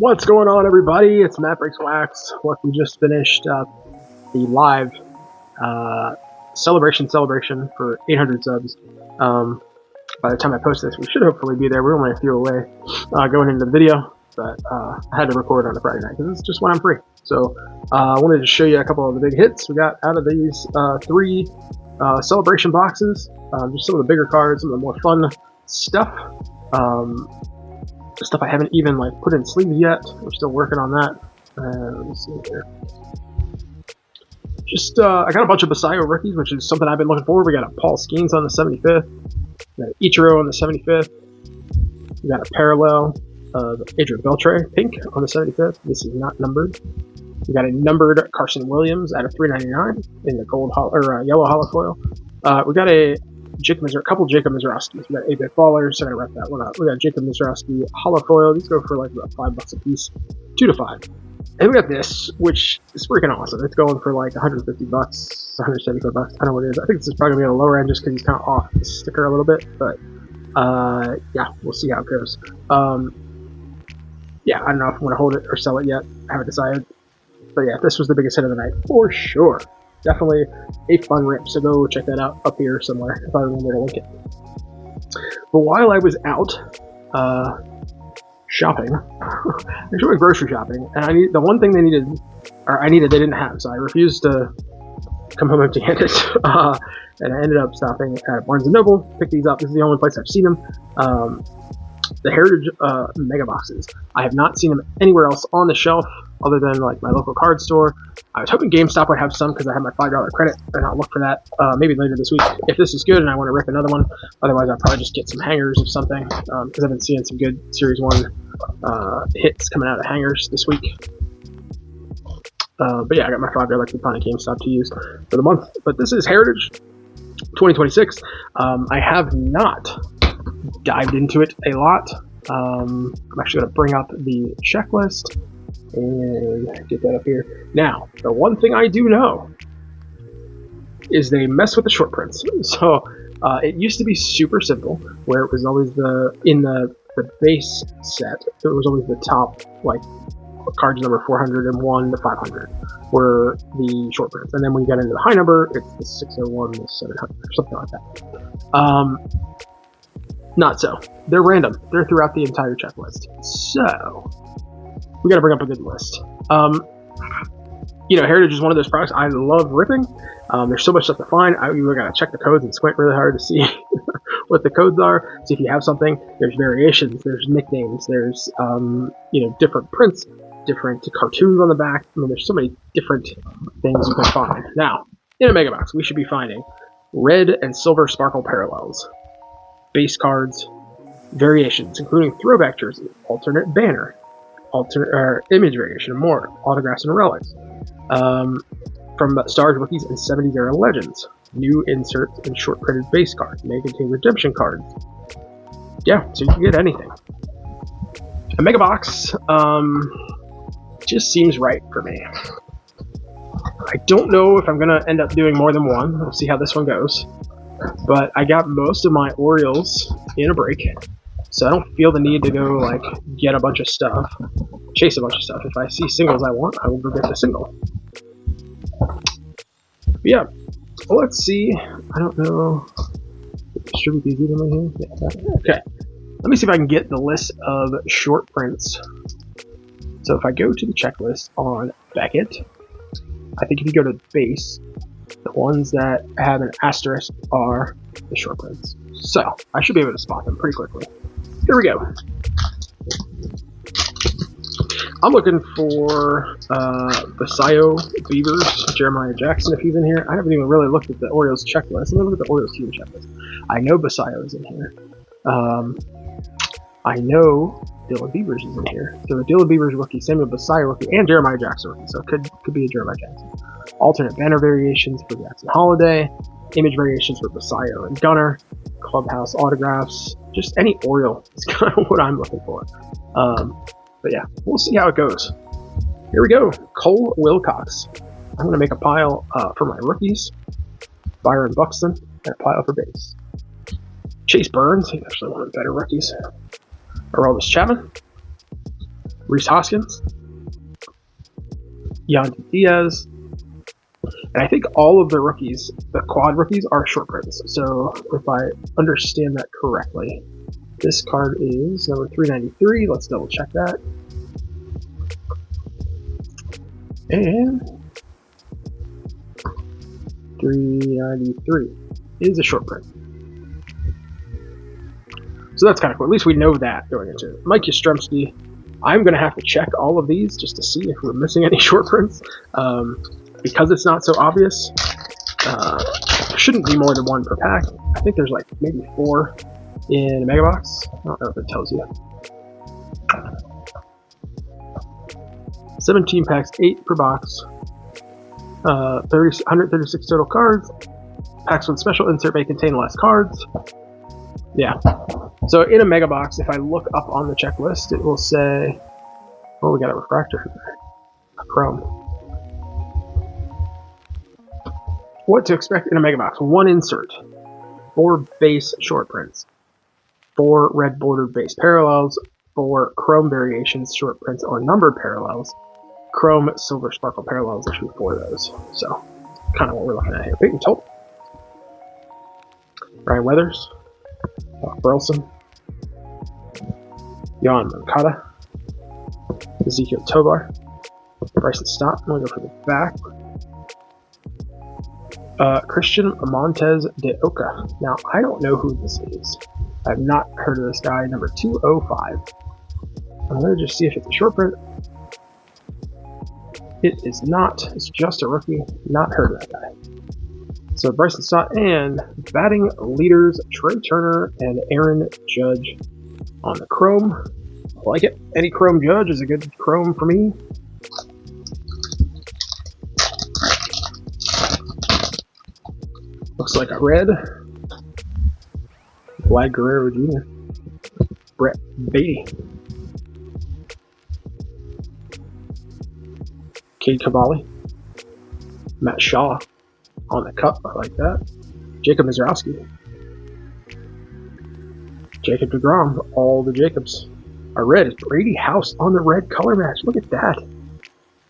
What's going on, everybody? It's MattBreaksWax. Look, we just finished the live celebration for 800 subs. By the time I post this, we should hopefully be there. We're only a few away going into the video, but I had to record on a Friday night because it's just when I'm free. So I wanted to show you a couple of the big hits we got out of these three celebration boxes. Just some of the bigger cards, some of the more fun stuff. Stuff I haven't even put in sleeves yet. We're still working on that. Let me see here. Just I got a bunch of Basayo rookies, which is something I've been looking for. We got a Paul Skeens on the 75th. We got an Ichiro on the 75th. We got a parallel of Adrian Beltre pink on the 75th. This is not numbered. We got a numbered Carson Williams at a 399 in the gold yellow hollow foil. We got a couple Jacob Mizrowskis. We got 8-bit ballers, so I'm gonna wrap that one up. We got Jacob Mizrowski hollow foil. These go for about $5 a piece, 2 to 5. And we got this, which is freaking awesome. It's going for $150, $175. I don't know what it is. I think this is probably gonna be on the lower end just because he's kind of off the sticker a little bit. But yeah, we'll see how it goes. Yeah, I don't know if I want to hold it or sell it yet. I haven't decided. But yeah, this was the biggest hit of the night for sure. Definitely a fun rip, so go check that out up here somewhere if I remember to link it. But while I was out shopping, actually went grocery shopping, and the one thing they didn't have, so I refused to come home empty-handed. And I ended up stopping at Barnes & Noble, picked these up. This is the only place I've seen them. The Heritage mega boxes. I have not seen them anywhere else on the shelf other than my local card store. I was hoping GameStop would have some because I have my $5 credit, and I'll look for that maybe later this week if this is good and I want to rip another one. Otherwise, I'll probably just get some hangers of something because I've been seeing some good Series 1 hits coming out of hangers this week. But yeah, I got my $5 coupon at GameStop to use for the month. But this is Heritage 2026. I have not dived into it a lot. I'm actually going to bring up the checklist and get that up here. Now, the one thing I do know is they mess with the short prints. So it used to be super simple, where it was always in the base set, it was always the top cards number 401 to 500 were the short prints, and then when you got into the high number, it's the 601 to 700 or something like that. Not so. They're random. They're throughout the entire checklist. So we got to bring up a good list. Heritage is one of those products I love ripping. There's so much stuff to find. You got to check the codes and squint really hard to see what the codes are. See if you have something. There's variations. There's nicknames. There's different prints, different cartoons on the back. I mean, there's so many different things you can find. Now, in a mega box, we should be finding red and silver sparkle parallels, base cards, variations, including throwback jersey, alternate banner, image variation, and more, autographs and relics. From Stars, Rookies, and 70s era legends, new inserts and short printed base cards, may contain redemption cards. Yeah, so you can get anything. A mega box just seems right for me. I don't know if I'm gonna end up doing more than one. We'll see how this one goes. But I got most of my Orioles in a break, so I don't feel the need to go get a bunch of stuff, chase a bunch of stuff. If I see singles I want, I will go get the single. But yeah, let's see. I don't know. Distribute these evenly here. Yeah, okay. Let me see if I can get the list of short prints. So if I go to the checklist on Beckett, I think if you go to base, the ones that have an asterisk are the short prints. So I should be able to spot them pretty quickly. Here we go. I'm looking for Basayo Beavers, Jeremiah Jackson if he's in here. I haven't even really looked at the Orioles checklist. Let me look at the Orioles team checklist. I know Basayo is in here. I know Dylan Beavers is in here. So Dylan Beavers rookie, Samuel Basayo rookie, and Jeremiah Jackson rookie. So it could be a Jeremiah Jackson. Alternate banner variations for Jackson Holiday, image variations for Basayo and Gunner, clubhouse autographs, just any Oriole is kind of what I'm looking for. But yeah, we'll see how it goes. Here we go. Cole Wilcox. I'm going to make a pile for my rookies. Byron Buxton, and a pile for base. Chase Burns, he's actually one of the better rookies. Aroldis Chapman. Reese Hoskins, Yandy Diaz, and I think all of the rookies, the quad rookies, are short prints. So if I understand that correctly, this card is number 393. Let's double check that. And 393 is a short print. So that's kind of cool. At least we know that going into it. Mike Yastrzemski. I'm going to have to check all of these just to see if we're missing any short prints. Because it's not so obvious, there shouldn't be more than one per pack. I think there's like maybe 4 in a mega box. I don't know if it tells you. 17 packs, 8 per box. 136 total cards. Packs with special insert may contain less cards. Yeah. So in a mega box, if I look up on the checklist, it will say, oh, we got a refractor there. A chrome. What to expect in a mega box: 1 insert, 4 base short prints, 4 red bordered base parallels, 4 chrome variations short prints or numbered parallels, chrome silver sparkle parallels. There should be 4 of those. So kind of what we're looking at here. Peyton Tolt, Ryan Weathers, Burleson, Jan Moncada, Ezekiel Tovar, Bryson Stott. I'm going to go for the back. Christian Montes de Oca. Now, I don't know who this is. I've not heard of this guy. Number 205. I'm going to just see if it's a short print. It is not. It's just a rookie. Not heard of that guy. So Bryson Stott and batting leaders Trey Turner and Aaron Judge on the chrome. I like it. Any chrome Judge is a good chrome for me. Looks like a red. Vlad Guerrero Jr. Brett Beatty. Cade Cavalli. Matt Shaw on the cup. I like that. Jacob Mizrowski. Jacob DeGrom. All the Jacobs are red. It's Brady House on the red color match. Look at that.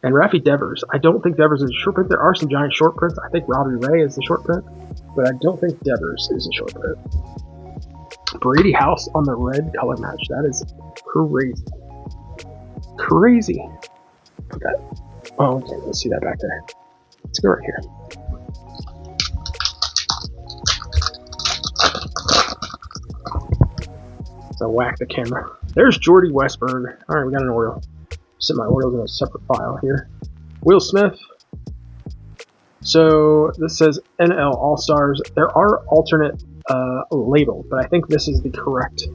And Rafi Devers. I don't think Devers is a short print. There are some giant short prints. I think Robbie Ray is the short print, but I don't think Devers is a short print. Brady House on the red color match. That is crazy. Crazy. Okay. Oh, okay. Let's see that back there. Let's go right here. So whack the camera. There's Jordy Westburn. All right, we got an Oriole. Set my Orioles in a separate file here. Will Smith. So this says NL All-Stars. There are alternate labels, but I think this is the correct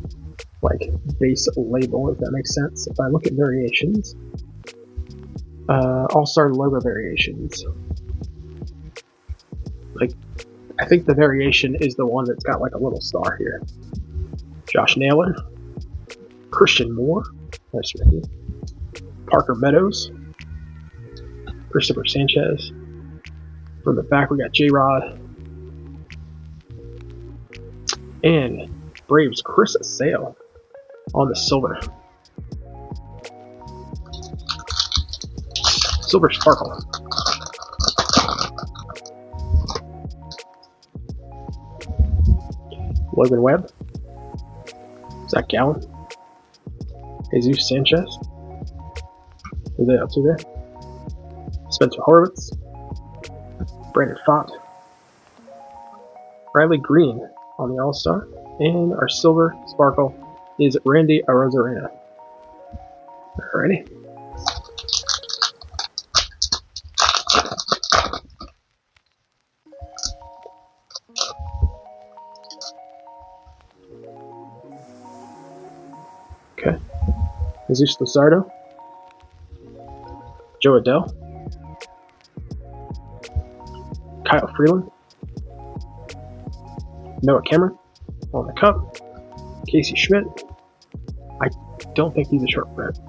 base label, if that makes sense. If I look at variations, All-Star logo variations. I think the variation is the one that's got a little star here. Josh Naylor, Christian Moore, nice review. Parker Meadows, Christopher Sanchez. From the back, we got J-Rod. And Braves Chris Sale on the silver. Silver Sparkle. Logan Webb. Zach Gallen. Jesus Sanchez. Who are they up to there? Spencer Horowitz. Brandon Fott. Riley Green on the All-Star. And our silver sparkle is Randy Arozarena. Alrighty. Okay. Jesus Luzardo. Joe Adell. Kyle Freeland. Noah Cameron on the cup. Casey Schmidt. I don't think he's a short print.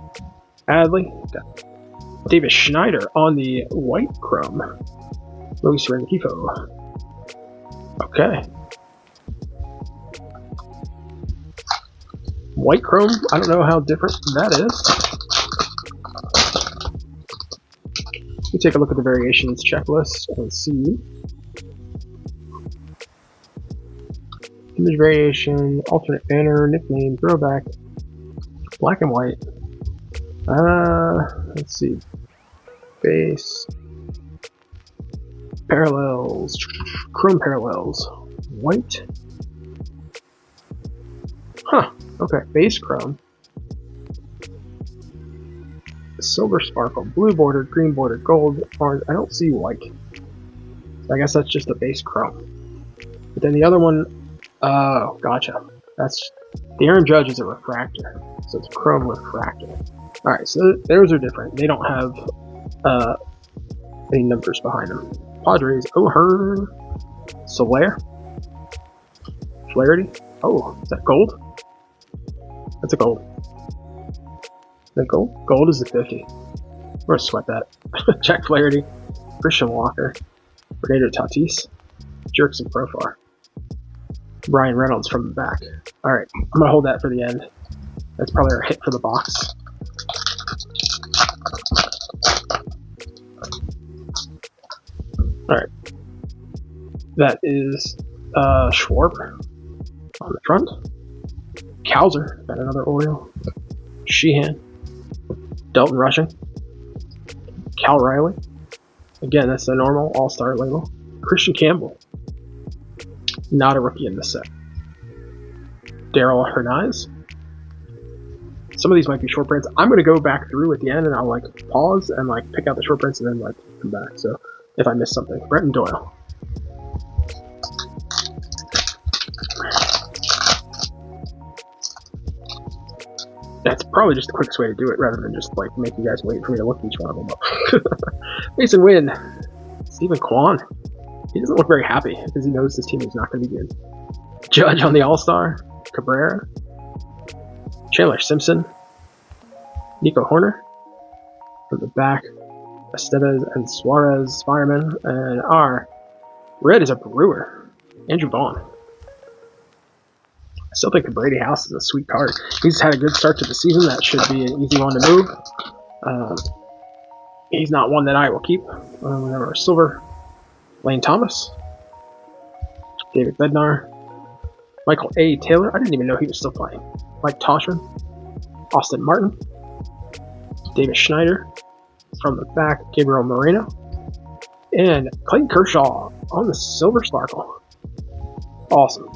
Adley. Got Davis Schneider on the white chrome. Luis Rengifo. Okay. White chrome. I don't know how different that is. We take a look at the variations checklist and see. Image variation, alternate banner, nickname, throwback, black and white. Let's see. Base. Parallels. Chrome parallels. White. Huh. Okay. Base chrome. Silver sparkle. Blue bordered, green bordered, gold, orange. I don't see white. So I guess that's just a base chrome. But then the other one, oh, gotcha. That's the Aaron Judge is a refractor, so it's chrome refractor. All right, so those are different. They don't have any numbers behind them. Padres, O'Hearn, Soler, Flaherty. Oh, is that gold? That's a gold. Is that gold? Gold is the 50. We're gonna sweat that. Jack Flaherty, Christian Walker, Renato Tatis, Jerkson Profar, Brian Reynolds from the back. All right, I'm gonna hold that for the end. That's probably our hit for the box. All right, that is Schwarber on the front. Kowser, got another Oriole. Sheehan, Delton Rushing, Cal Riley. Again, that's the normal all-star label. Christian Campbell, not a rookie in this set. Daryl Hernandez. Some of these might be short prints. I'm going to go back through at the end and I'll like pause and like pick out the short prints and then like come back. So if I miss something, Brenton Doyle. That's probably just the quickest way to do it rather than just like make you guys wait for me to look each one of them up. Mason Wynn, Stephen Kwan. He doesn't look very happy because he knows this team is not going to be good. Judge on the All-Star, Cabrera, Chandler Simpson, Nico Horner from the back, Estevez and Suarez fireman, and our red is a Brewer, Andrew Vaughn. I still think the Brady House is a sweet card. He's had a good start to the season. That should be an easy one to move. He's not one that I will keep. Our silver, Lane Thomas, David Bednar, Michael A. Taylor. I didn't even know he was still playing. Mike Toshman, Austin Martin, David Schneider from the back, Gabriel Moreno, and Clayton Kershaw on the silver sparkle. Awesome.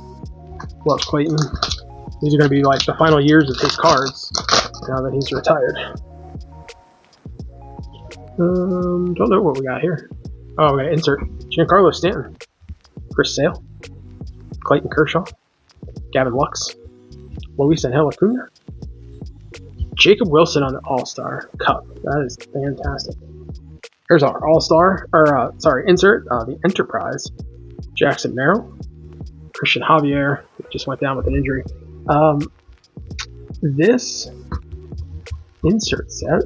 Love Clayton. These are going to be like the final years of his cards now that he's retired. Don't know what we got here. Oh, we got to insert Giancarlo Stanton, Chris Sale, Clayton Kershaw, Gavin Lux, Luis Angel Acuna, Jacob Wilson on the All-Star Cup. That is fantastic. Here's our All-Star, insert, the Enterprise, Jackson Merrill, Christian Javier just went down with an injury. This insert set,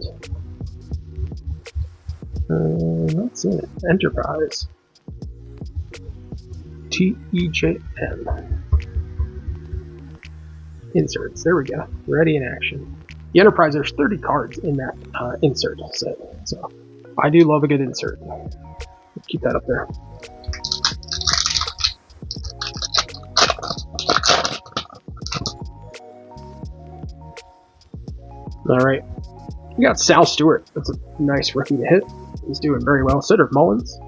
let's see it. Enterprise, TEJM. Inserts. There we go. Ready in action. The Enterprise. There's 30 cards in that insert set, so I do love a good insert. Keep that up there. All right, we got Sal Stewart. That's a nice rookie to hit. He's doing very well. Cedric Mullins,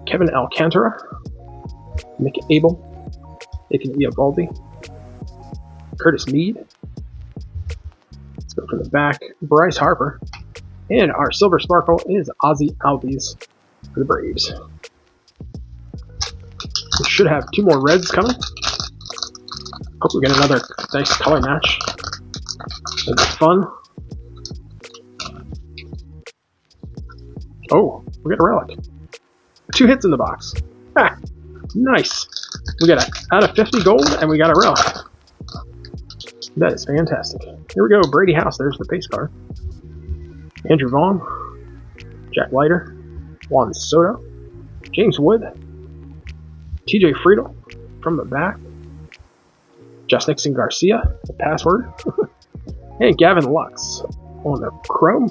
Kevin Alcantara, Nick Abel, Aiken Eovaldi, Curtis Mead. Let's go from the back. Bryce Harper, and our silver sparkle is Ozzie Albies for the Braves. We should have 2 more reds coming. Hope we get another nice color match. It'll be fun. Oh, we got a relic. 2 hits in the box. Ah, nice. We got out of 50 gold, and we got a relic. That is fantastic. Here we go, Brady House. There's the base card. Andrew Vaughn, Jack Leiter, Juan Soto, James Wood, TJ Friedel from the back, Just Nixon Garcia, the password. And Gavin Lux on the chrome.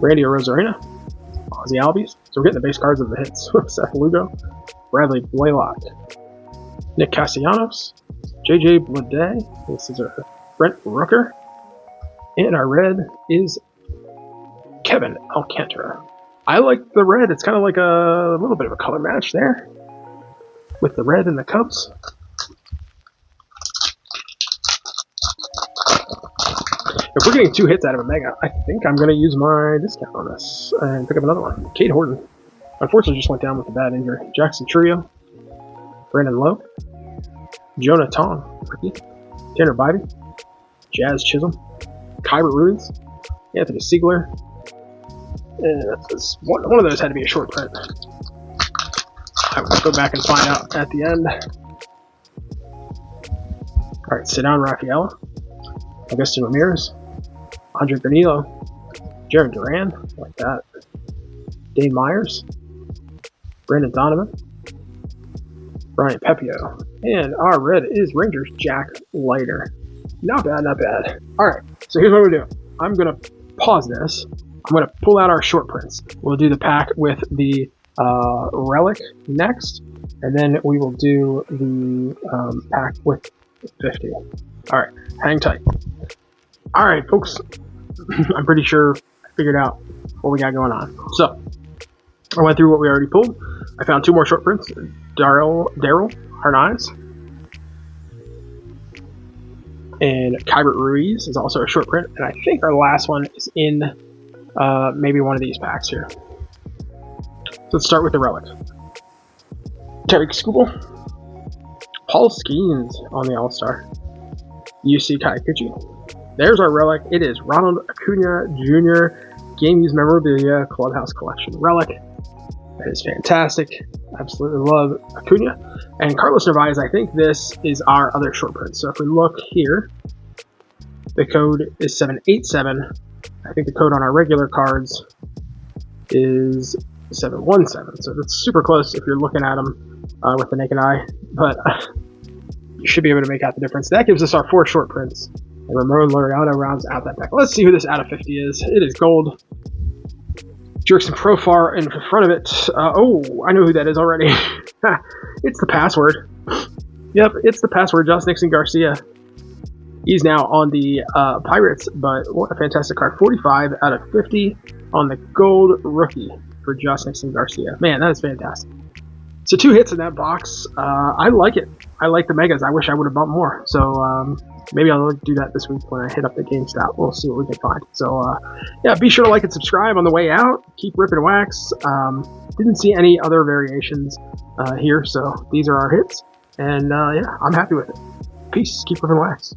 Randy Rosarena, Ozzy Albies. So we're getting the base cards of the hits. Seth Lugo, Bradley Blaylock, Nick Castellanos, JJ Blade. This is our Brent Rooker. And our red is Kevin Alcantara. I like the red. It's kind of like a little bit of a color match there with the red and the Cubs. If we're getting 2 hits out of a mega, I think I'm going to use my discount on this and pick up another one. Cade Horton. Unfortunately, just went down with a bad injury. Jackson Trio. Brandon Lowe. Jonah Tong. Tanner Bybee. Jazz Chisholm. Kyber Ruiz. Anthony Siegler. One of those had to be a short print. I will go back and find out at the end. Alright, Cedon Rafaela. Augustin Ramirez. Andre Granillo. Jaron Duran. Like that. Dave Myers. Brandon Donovan. Brian Pepio. And our red is Rangers Jack Leiter. Not bad, not bad. Alright, so here's what we're doing. I'm going to pause this. I'm going to pull out our short prints. We'll do the pack with the relic next. And then we will do the pack with 50. Alright, hang tight. Alright, folks. I'm pretty sure I figured out what we got going on. So, I went through what we already pulled. I found 2 more short prints. Daryl Hernandez. And Kyber Ruiz is also a short print. And I think our last one is in maybe one of these packs here. So let's start with the relic. Terry Skubal. Paul Skeens on the All-Star. UC Kaikuchi. There's our relic. It is Ronald Acuna Jr. Game Used Memorabilia Clubhouse Collection relic. That is fantastic. Absolutely love Acuna. And Carlos Narvaez, I think this is our other short print. So if we look here, the code is 787. I think the code on our regular cards is 717. So that's super close if you're looking at them with the naked eye. But you should be able to make out the difference. That gives us our 4 short prints. And Ramon Laureano rounds out that pack. Let's see who this out of 50 is. It is gold. Jerkson Profar in front of it. Oh, I know who that is already. It's the password. Yep, it's the password. Josh Nixon Garcia. He's now on the Pirates, but what a fantastic card. 45 out of 50 on the gold rookie for Josh Nixon Garcia. Man, that is fantastic. So 2 hits in that box. I like it. I like the megas. I wish I would have bought more. So maybe I'll do that this week when I hit up the GameStop. We'll see what we can find. So yeah, be sure to like and subscribe on the way out. Keep ripping wax. Didn't see any other variations here, so these are our hits. And yeah, I'm happy with it. Peace. Keep ripping wax.